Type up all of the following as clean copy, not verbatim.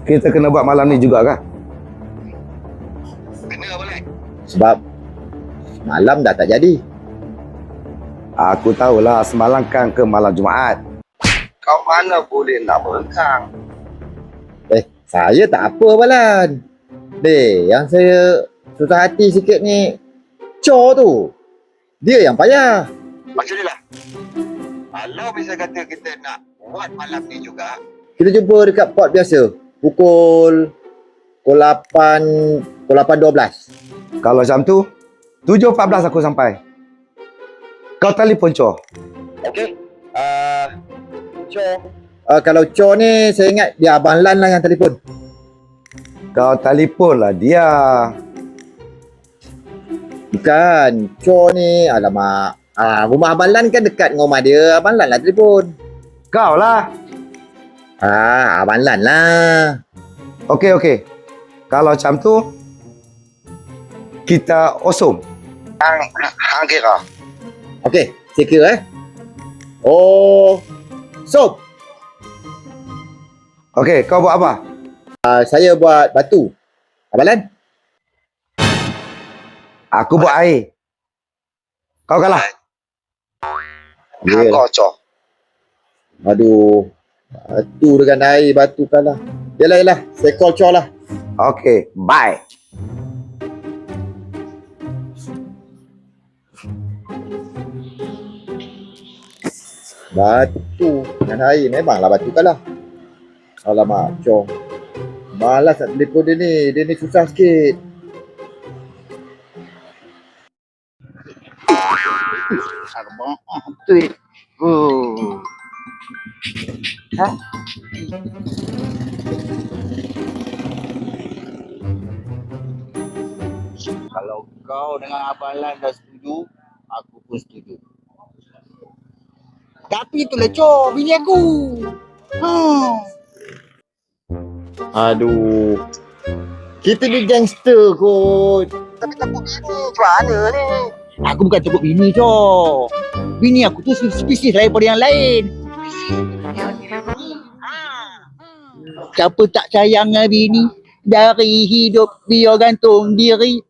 kita kena buat malam ni juga kah? Kena boleh. Sebab malam dah tak jadi. Aku tahulah semalam kan ke malam Jumaat. Kau mana boleh nak berengkang? Saya tak apa Balan. Yang saya susah hati sikit ni Cho tu. Dia yang payah. Macam ni lah. Kalau bisa kata kita nak buat malam ni juga, Kita jumpa dekat port biasa. Pukul 8.12. Kalau macam tu, 7.14 aku sampai. Kau telefon Cho. Okey. Cho. Kalau Cho ni saya ingat dia Abang Lan lah yang telefon. Kau telefon lah dia. Bukan. Cho ni alamak. Rumah Abang Lan kan dekat dengan rumah dia. Abang Lan lah telefon. Kau lah. Abang Lan lah. Okey. Kalau macam tu, kita osum. hang kira. Okey, saya kira Sob. Okey, kau buat apa? Saya buat batu. Abang Lan? Aku buat air. Kau kalah. Hang kocok. Aduh. Batu dengan air, batu kalah. Yalah. Saya call Cho lah. Okey, bye. Batu dengan air, memanglah batu kalah. Alamak, Cho. Malas nak telefon dia ni. Dia ni susah sikit. Abang, betul. Kalau kau dengan Abang Lan dah setuju, aku pun setuju. Tapi itulah Cho, bini aku. Aduh. Kita ni gangster kot. Tapi takut bini, macam mana ni? Aku bukan takut bini, Cho. Bini aku tu spesies lain daripada yang lain. Siapa tak sayang dengan bini, dari hidup dia gantung diri.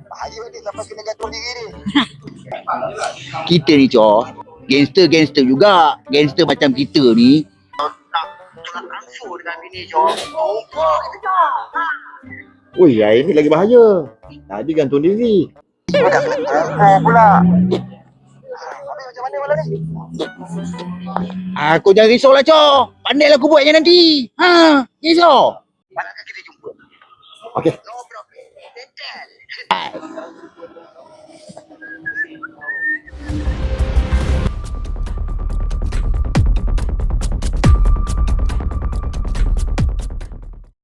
Bahaya ni sampai kena gantung diri ni. Kita ni, Cho, gangster juga. Gangster macam kita ni. Nak ansur dengan bini, Cho. Lupa kita, Cho. Ui, air ni lagi bahaya. Tadi gantung diri. Kau dah kena pula. Habis macam mana malam ni? Aku jangan risau lah, Cho. Pandailah aku buatnya nanti. Risau. Manakah kita jumpa? Okey. No problem. Betul.